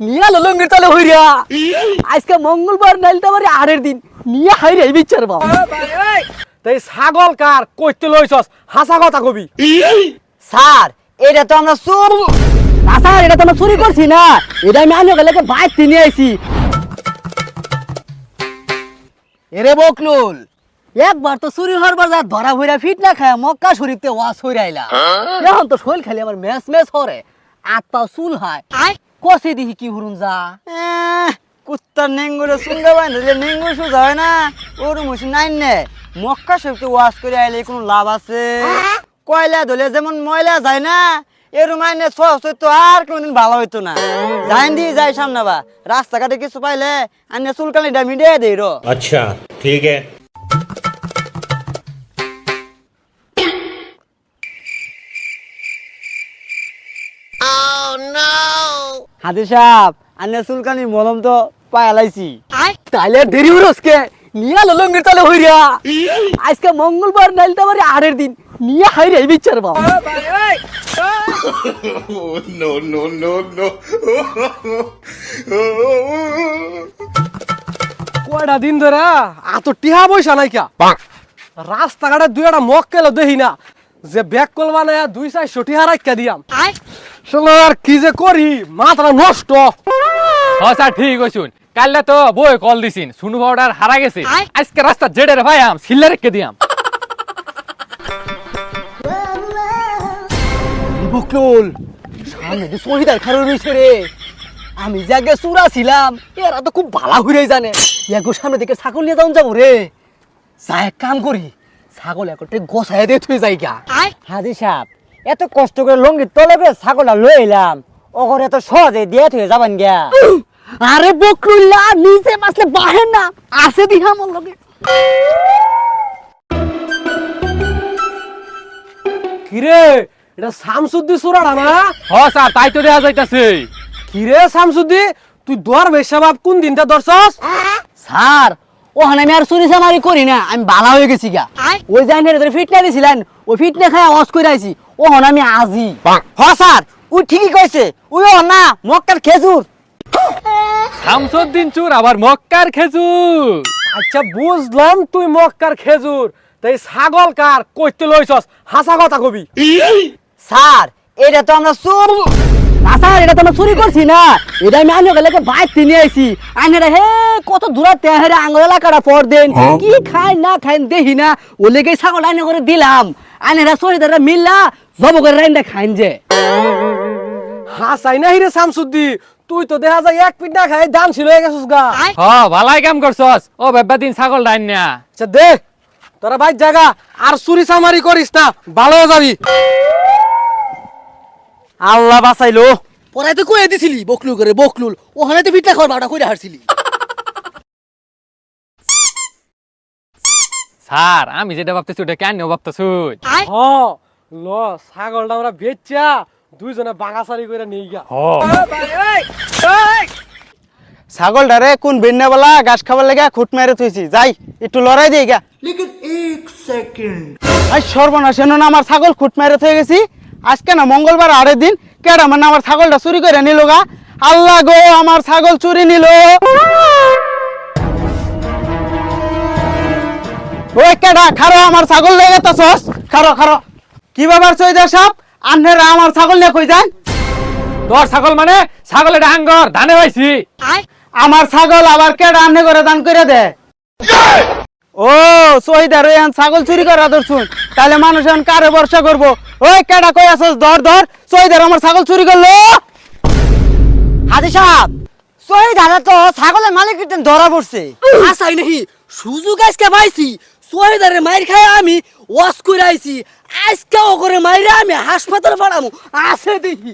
নিয়া লঙ্গির তলে হইরা আজকে মঙ্গলবার নাইলতে পারি আরের দিন নিয়া হাইরে বিচার বাবা তাই ছাগল কার কইতে লইছস হাসা কথা কবি স্যার এটা তো আমরা চোর না স্যার এটা তো আমরা চুরি করছি না এটা আমি আনিয়ে গেলে বাইর নিয়ে আইছি এরে বকলুল একবার তো চুরি হওয়ার বাজার ধরা ভইরা ফিট না খায় মক্কা শরীফতে ওয়াজ হইরা আইলা এখন তো শৈল খালি আমার ম্যাচ ম্যাচ হরে আট পাও চুল হয় কষে দেখি কি হুরুন যা কুত্তার নেঙ্গুরে সুন্দর বান্ধে নেঙ্গুর সোজা হয় না ওর মুসি নাই নে মক্কা শরীফতে ওয়াজ করে আইলে কোনো লাভ আছে কয়লা ধরে যেমন ময়লা যায় না এরম আইনে সহজ তো আর কোনদিন ভালো হইতো না যাইন দিয়ে যাই সামনে বা রাস্তাঘাটে কিছু পাইলে আইনে চুলকানিটা মিডিয়ে দেই রো अच्छा ठीक है হাজি সাহেব আইনে চুলকানি মলম তো পাইলাইছি তাইলে দেরি হরসকে নিয়া লঙ্গির তলে হইরা আজকে মঙ্গলবার নাইলতে পারি আরের দিন নিয়া হাইরে বিচার বাবা no no no no কয়টা দিন ধরে এত টিহা পয়সা নাই কা রাস্তাঘাটে দুই একটা মক্কেলও দেখি না যে ব্যাগ কল বানায় 200-400 টিহা রাখা দিয়াম আর কি যে করি মাথা নষ্ট হ্যাঁ স্যার ঠিক কইছুন কাললে তো বই কল দিছিন সুনু পাউডার হারা গেছে আজকে রাস্তা জেডের ভাই আম সিল্লা রেখে দিয়াম বকলুল সামনে যে শহীদার খারো রইছে রে আমি যে আগে চুরা ছিলাম এরা তো খুব ভালো ঘুরে জানে এগো সামনে দিকে ছাগল নিয়ে যাওন যাবো রে যা এক কাম করি ছাগল একটা গোছায় দিয়ে থুয়ে যাই গা হাজি সাহেব এত কষ্ট করে লঙ্গির তলে ছাগলটা লই এলাম ওগর এত সহজে দিয়ে থুয়ে যাবেন গিয়া আরে বকলুল্লাহ নিচে বাসলে বাহে না আসে দিহা আমার লগে কিরে এটা শামসুদ্দি সুরাড়া না হ্যাঁ স্যার তাই তো দেয়া যাইতাছে কিরে শামসুদ্দি তুই দর বেশা বাপ কোন দিনটা দরছস স্যার ওখানে আমি আর চুরি চামারি করি না আমি ভালো হয়ে গেছি গা ওই জাইনের ধরে ফিটনা দিছিলেন ওই ফিটনা খায় অস করে আইছি ওখানে আমি আজি হ স্যার ওই ঠিকই কইছে ওই না মক্কার খেজুর শামসুদ্দিন চুর আবার মক্কার খেজুর আচ্ছা বুঝলাম তুই মক্কার খেজুর তাই ছাগল কার কইতে লইছস হাসা কথা কবি স্যার এটা তো আমরা চোর না স্যার এটা তো আমরা চুরি করছি না এটা আমি আনিয়ে গেলে বাইর নিয়ে আইছি আইনারা হে কত দূরাতে হেরে আঙ্গুল এলাকাটা পর দেন কি খাই না খাই দেখি না ও লেগে ছাগল আইনে করে দিলাম আইনারা শহীদাররা মিললা জব করে রাইন্দা খাইন যে হাসাই না হিরে শামসুদ্দি তুই তো দেখা যায় এক পিঠ না খাই দাম ছিল হয়ে গেছিস গা হ্যাঁ ভালাই কাম করছস ও বেব্বা দিন ছাগল ডাইন না আচ্ছা দে তোরা ভাই জায়গা আর চুরি চামারি করিস না ভালো হয়ে যাবি আল্লাহ বাঁচাইলো পরে তো কয়ে দিছিলি বকলুল করে বকলুল ওখানে তো ফিটনা খাওয়ার বাটা করে হারছিলি স্যার আমি যেটা ভাবতেছি ওটা কেন ভাবতেছ হ ল ছাগলটা আমরা বেচা দুইজনে বাগাসারি করে নিয়ে গা ছাগলটারে কোন বেন্নাবেলা ঘাস খাবার লেগে খুঁট মেরে থইছি যাই একটু লড়াই দিয়ে গা লেকিন 1 সেকেন্ড আই সর্বনাশ এনো না আমার ছাগল খুঁট মেরে থয়ে গেছি আজকে না মঙ্গলবার আরের দিন কেডা মানে আমার ছাগলটা চুরি করে নিল গা আল্লাহ গো আমার ছাগল চুরি নিল ওই কেডা খারো আমার ছাগল লেগে তাছস খারো খারো কি ব্যাপার চৈদার সাহেব আন্নেরা আমার ছাগল নিয়ে কই যান তোর ছাগল মানে ছাগলের ডাঙ্গর ধানে পাইছি আমার ছাগল আবার কে রান্না করে দান করে দে ও শহীদার ওই ছাগল চুরি করা ধরছুন তাহলে মানুষ এখন কারে ভরসা করবো ওই কেডা কই আছস ধর ধর শহীদার আমার ছাগল চুরি করলো হাজি সাহেব শহীদারে তো ছাগলের মালিক ধরা পড়ছে আসাই নাকি সুযোগ আজকে পাইছি শহীদারে মাইর খাই আমি ওয়াশ করে আইছি আজকে ও করে মাইরে আমি হাসপাতালে পাঠামু আছে দেখি